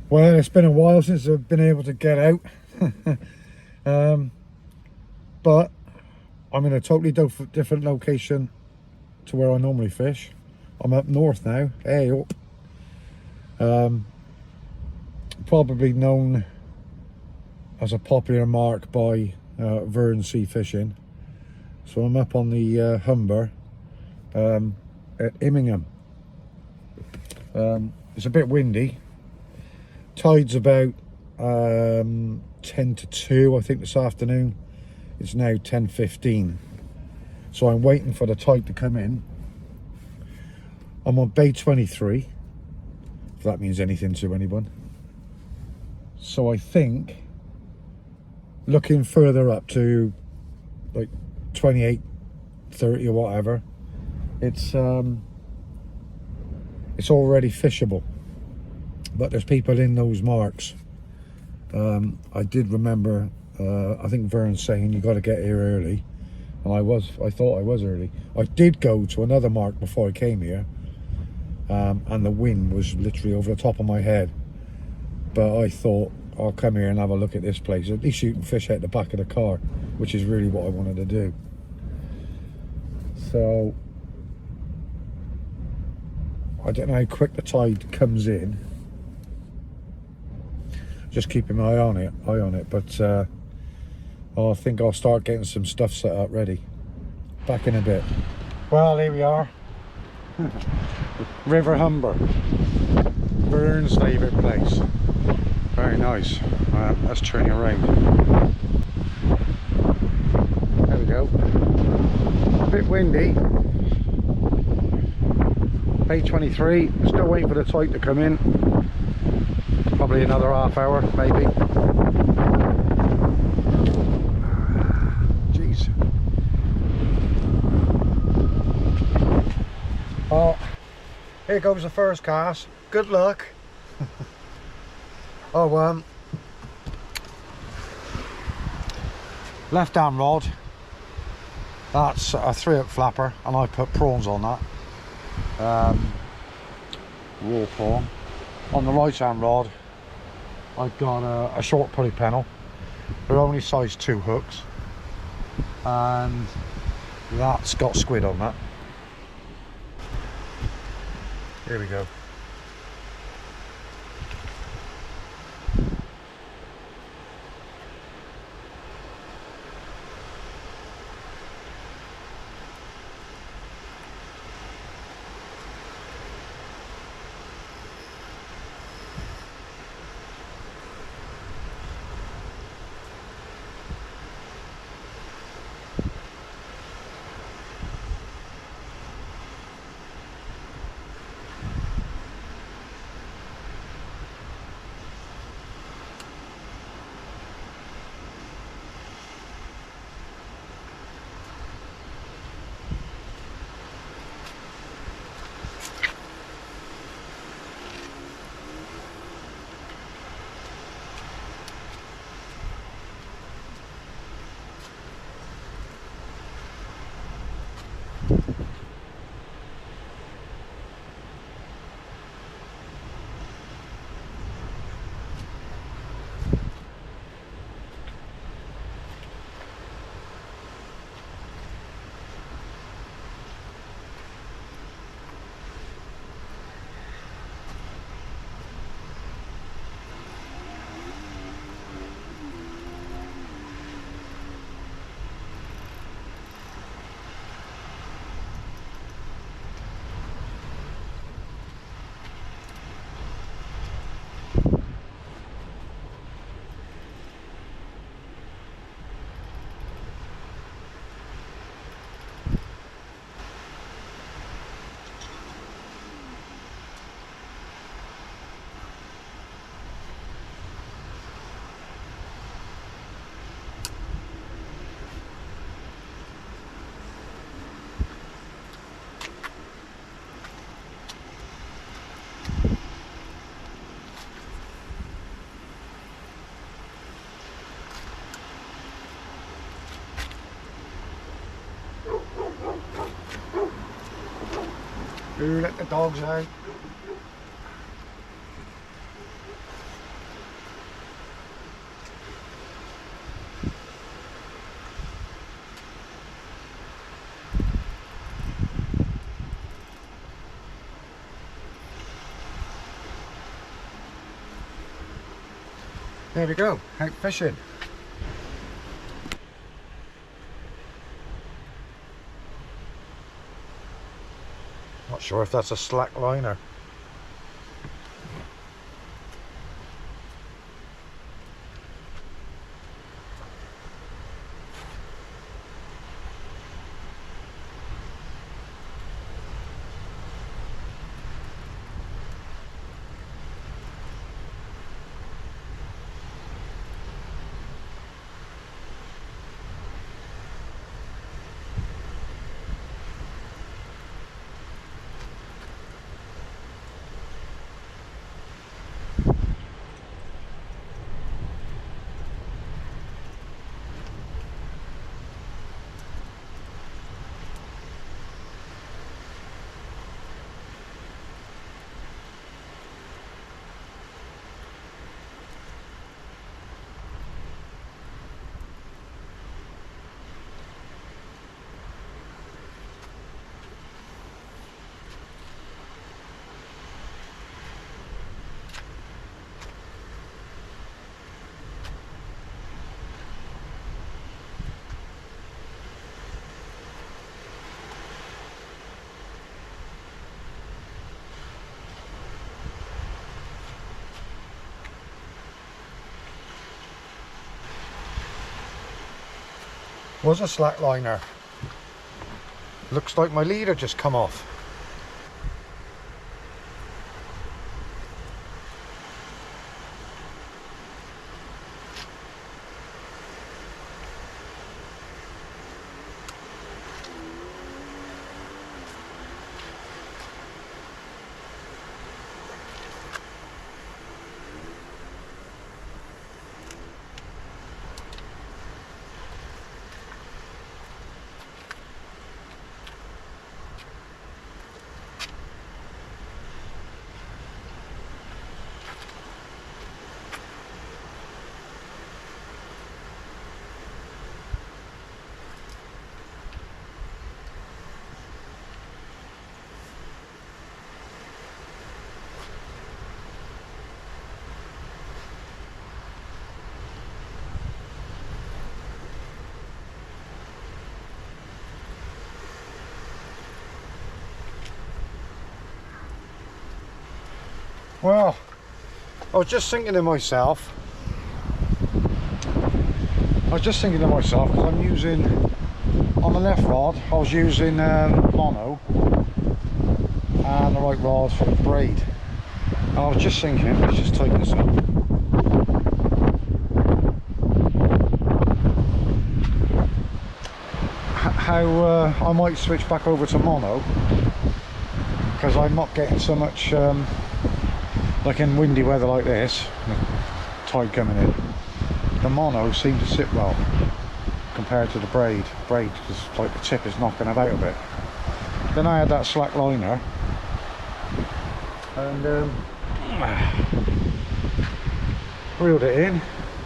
Well, it's been a while since I've been able to get out. But I'm in a totally different location to where I normally fish. I'm up north now. Hey up. Probably known as a popular mark by Vern Sea Fishing. So I'm up on the Humber at Immingham. It's a bit windy. Tide's about 10 to 2 I think this afternoon. It's now 10:15, so I'm waiting for the tide to come in. I'm on Bay 23, if that means anything to anyone. So I think, looking further up to like 28, 30 or whatever, it's already fishable. But there's people in those marks. I did remember, I think Vern's saying you got to get here early, and I thought I was early. I did go to another mark before I came here, and the wind was literally over the top of my head. But I thought I'll come here and have a look at this place. At least you can fish out the back of the car, which is really what I wanted to do. So I don't know how quick the tide comes in. Just keeping my eye on it, but I think I'll start getting some stuff set up ready. Back in a bit. Well, here we are. River Humber. Vern's favourite place. Very nice. Let's turn you around. There we go. A bit windy. Bay 23. Still waiting for the tide to come in. Probably another half hour, maybe. Jeez. Oh, here goes the first cast. Good luck. Oh, left hand rod. That's a 3-hook flapper, and I put prawns on that. Raw prawn. On the right hand rod, I've got a short pulley pennel. They're only size 2 hooks, and that's got squid on that. Here we go. Ooh, let the dogs out. There we go, out fishing. Not sure if that's a slack liner. Was a slack liner. Looks like my leader just come off. Well, I was just thinking to myself, because I'm using, on the left rod, I was using mono, and the right rod for the braid. And I was just thinking, let's just tighten this up. How I might switch back over to mono, because I'm not getting so much like in windy weather like this, tide coming in, the mono seems to sit well compared to the braid. Braid, just like the tip is knocking about a bit. Then I had that slack liner, and reeled it in,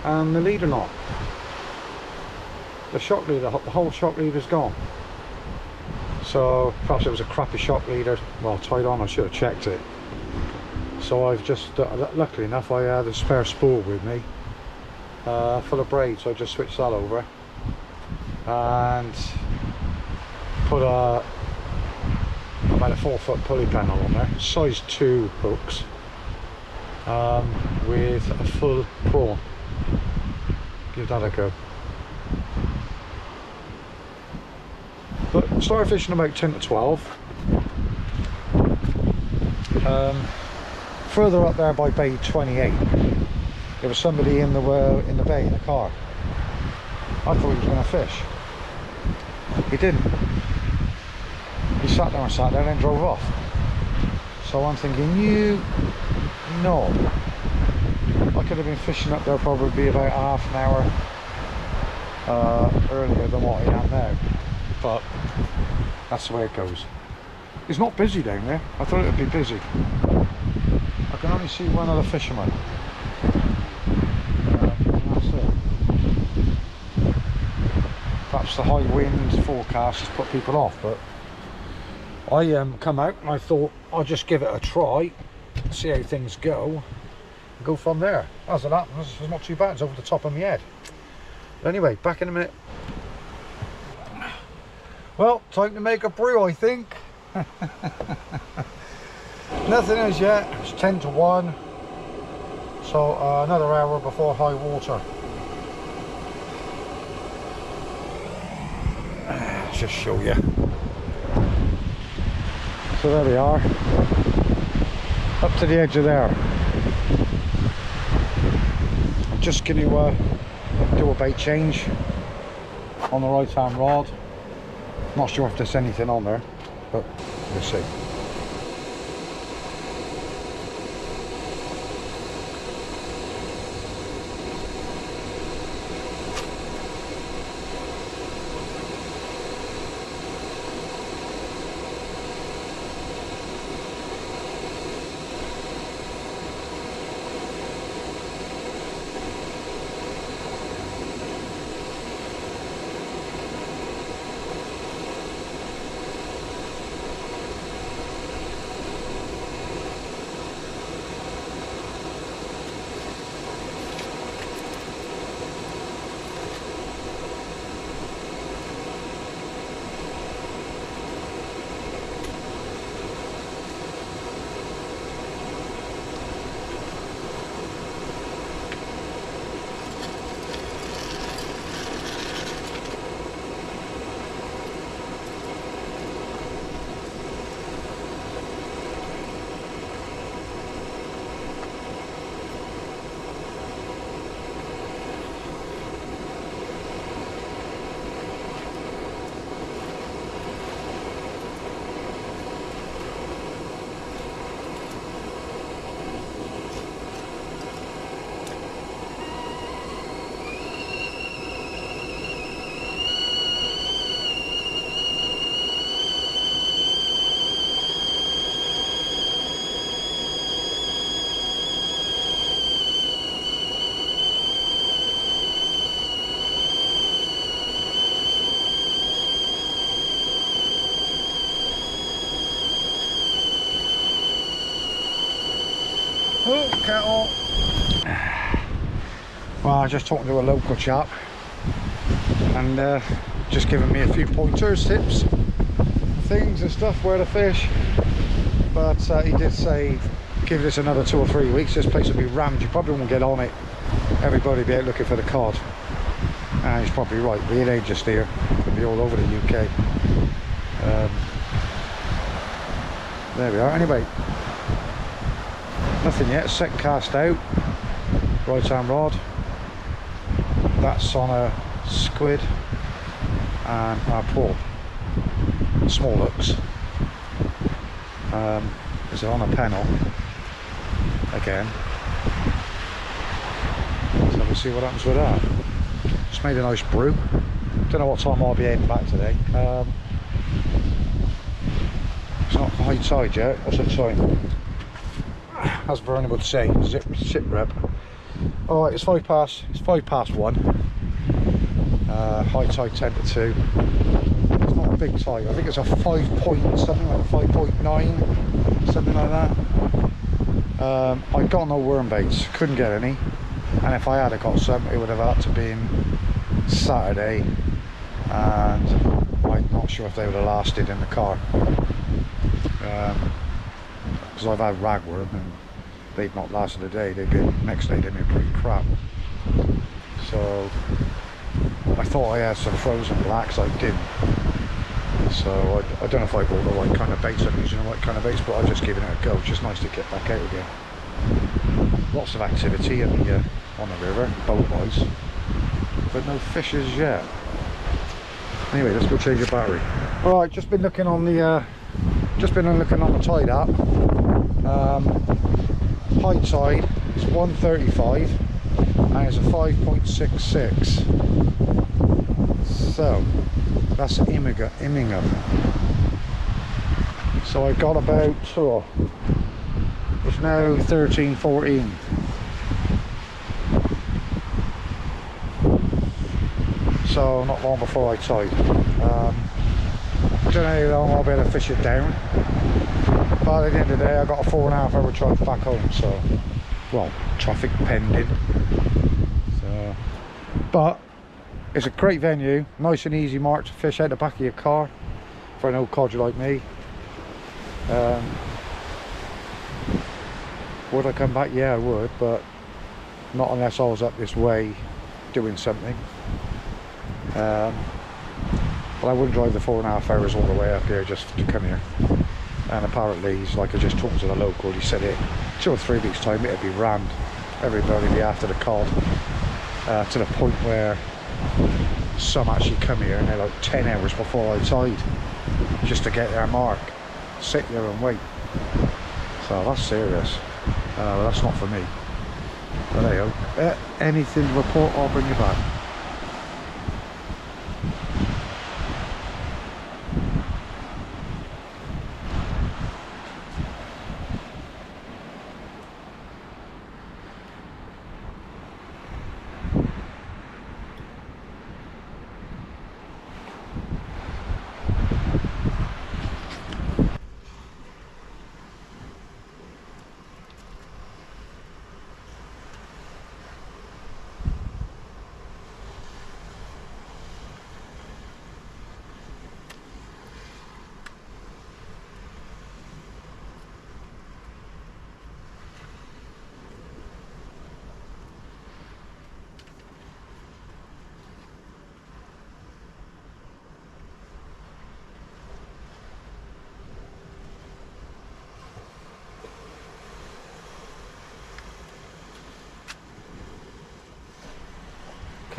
and the leader knot, the shock leader, the whole shock leader's gone. So perhaps it was a crappy shock leader, well, tied on. I should have checked it. So I've just, luckily enough, I had a spare spool with me, full of braid, so I just switched that over and put about a 4-foot pulley panel on there, size 2 hooks, with a full prawn. Give that a go. But started fishing about 10 to 12. Further up there by bay 28, there was somebody in the bay in a car. I thought he was going to fish. He didn't. He sat there and then drove off. So I'm thinking, no. I could have been fishing up there probably about half an hour earlier than what I am now. But that's the way it goes. It's not busy down there. I thought it would be busy. I can only see one other fisherman. That's it. Perhaps the high wind forecast has put people off, but I come out and I thought I'll just give it a try, see how things go. go from there. As it happens, it's not too bad, it's over the top of my head. But anyway, back in a minute. Well, time to make a brew, I think. Nothing as yet, it's 10 to 1. So another hour before high water. Let's just show you. So there we are. Up to the edge of there. I'm just going to do a bait change on the right hand rod. Not sure if there's anything on there, but we'll see. Oh, kettle. Well, I was just talking to a local chap and just giving me a few pointers, tips, things and stuff, where to fish. But he did say, give this another 2 or 3 weeks, this place will be rammed, you probably won't get on it. Everybody will be out looking for the cod. And he's probably right, but it ain't just here, it'll be all over the UK. There we are. Anyway, nothing yet. Second cast out, right hand rod. That's on a squid and a prawn. Small hooks. Is it on a pennel again? So we'll see what happens with that. Just made a nice brew. Don't know what time I'll be heading back today. It's not high tide yet. What's the time? As Vernon would say, sit rep. Alright, it's 5 past 1. High tide 10 to 2. It's not a big tide. I think it's a 5 point, something like 5.9, something like that. I got no worm baits, couldn't get any. And if I had got some, it would have had to been Saturday. And I'm not sure if they would have lasted in the car. Because I've had ragworm and they've not lasted a day. They've been, next day they've been pretty crap. So I thought I had some frozen blacks, I didn't. So I don't know if I bought the right kind of baits, I'm using the right kind of baits, but I've just given it a go. It's just nice to get back out again. Lots of activity in the, on the river, boat-wise, but no fishes yet. Anyway, let's go change your battery. Alright, just been looking on the tide app. High tide is 1:35 and it's a 5.66. So that's Immingham. So I got about it's now 13:14. So not long before I tide. I don't know how long I'll be able to fish it down, but at the end of the day I got a 4.5 hour drive back home, so well, traffic pending. So, but it's a great venue, nice and easy mark to fish out the back of your car for an old codger like me. Would I come back? Yeah, I would, but not unless I was up this way doing something. But I wouldn't drive the 4.5 hours all the way up here just to come here. And apparently, like I just talked to the local, he said it 2 or 3 weeks time it'd be rammed. Everybody be after the cod, to the point where some actually come here and they're like 10 hours before I tide just to get their mark, sit there and wait. So that's serious. That's not for me. But there you go. Anything to report, I'll bring you back.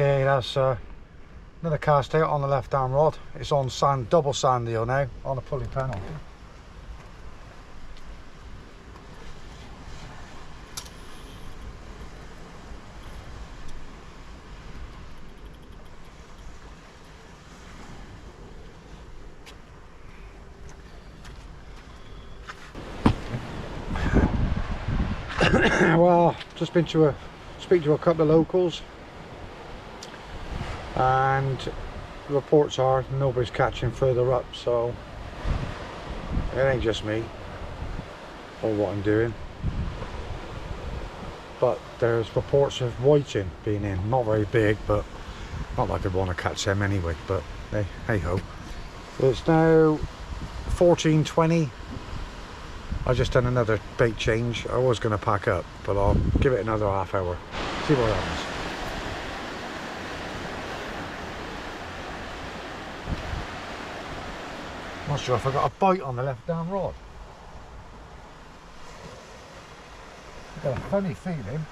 Okay, that's another cast out on the left arm rod. It's on sand, double sand deal now, on a pulley panel. Well, just been to speak to a couple of locals, and the reports are nobody's catching further up, so it ain't just me or what I'm doing. But there's reports of whiting being in, not very big, but not like I'd want to catch them anyway, but hey ho. It's now 14:20. I just done another bait change. I was going to pack up, but I'll give it another half hour, see what happens. Not sure if I got a bite on the left down rod. I got a funny feeling.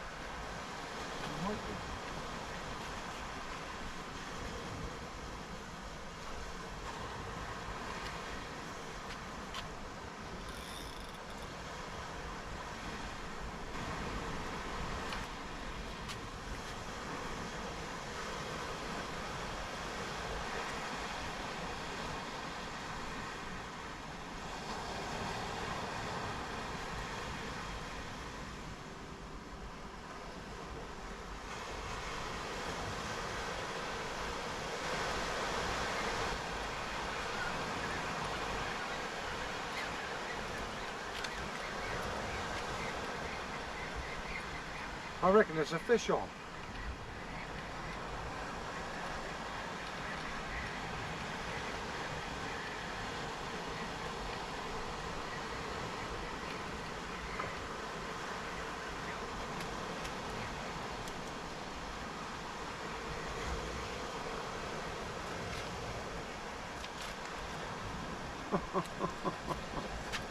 I reckon there's a fish on.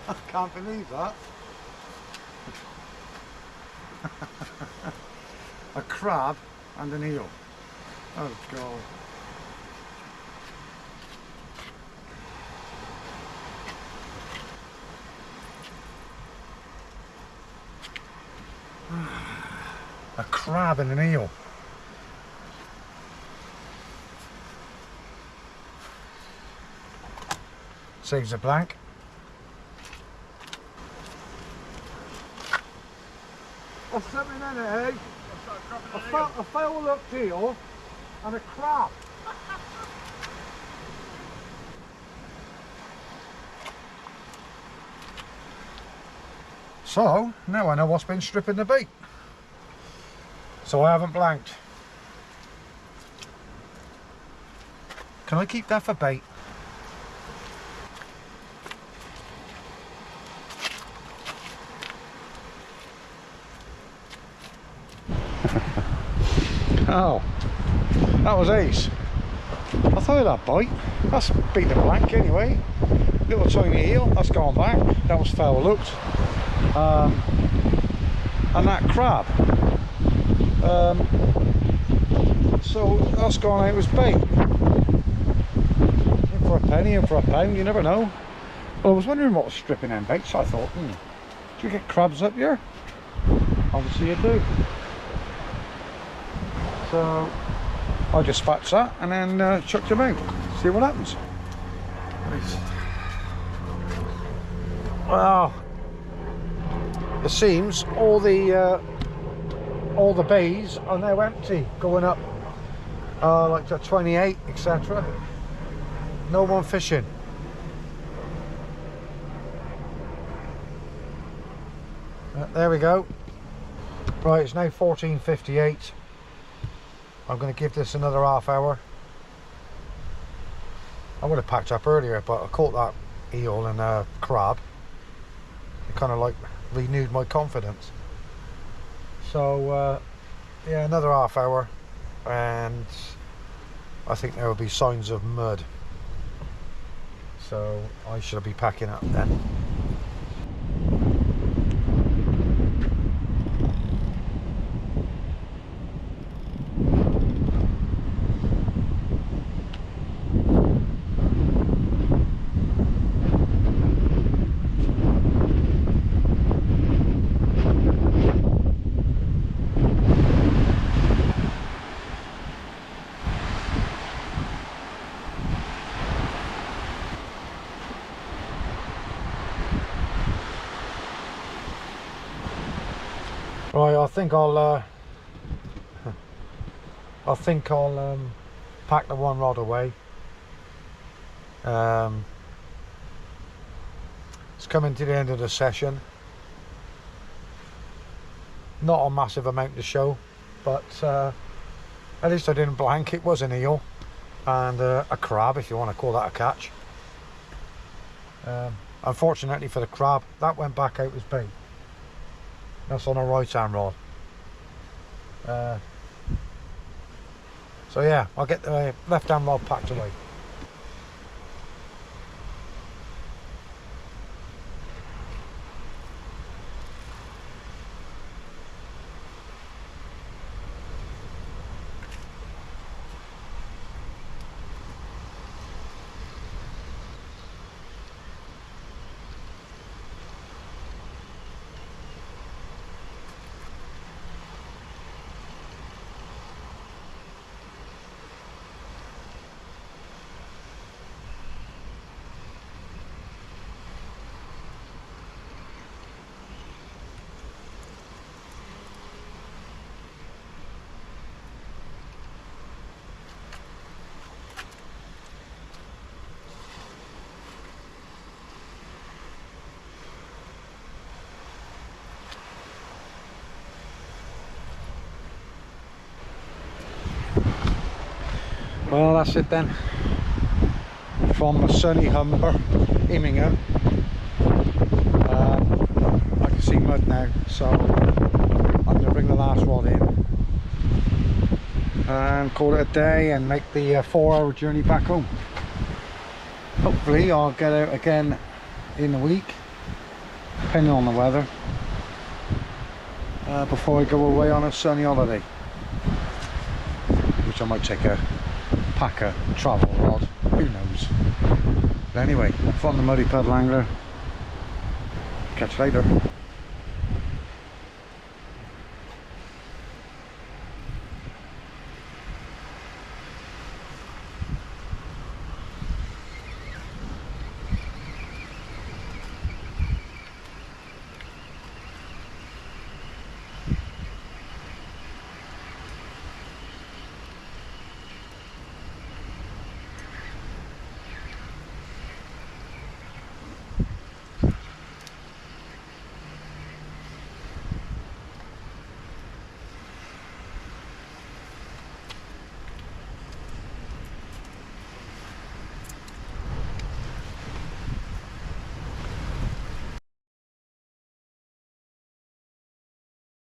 I can't believe that. A crab and an eel. Oh god. A crab and an eel. Saves a blank. What's something in it, eh? A foul look deal and a crab. So, now I know what's been stripping the bait. So I haven't blanked. Can I keep that for bait? Oh, that was ace. I thought that bite. That's beat the blank anyway. Little tiny eel, that's gone back. That was foul looked. And that crab. So that's gone out as bait. In for a penny, in for a pound, you never know. Well, I was wondering what was stripping them baits, so I thought, do you get crabs up here? Obviously you do. So I just dispatched that and then chucked them out. See what happens. Well, it seems all the bays are now empty, going up like to 28, etc. No one fishing. There we go. Right, it's now 14:58. I'm going to give this another half hour. I would have packed up earlier, but I caught that eel and a crab. It kind of like renewed my confidence. So yeah, another half hour and I think there will be signs of mud. So I shall be packing up then. Right, I think I'll pack the one rod away. It's coming to the end of the session. Not a massive amount to show, but at least I didn't blank. It was an eel and a crab, if you want to call that a catch. Unfortunately for the crab, that went back out as bait. That's on a right hand rod. So yeah, I'll get the left hand rod packed away. Well, that's it then. From the sunny Humber, Immingham. I can see mud now, so I'm going to bring the last rod in and call it a day and make the 4-hour journey back home. Hopefully I'll get out again in a week, depending on the weather, before I go away on a sunny holiday, which I might take a packer travel rod, who knows. But anyway, from the Muddy Puddle Angler, catch you later.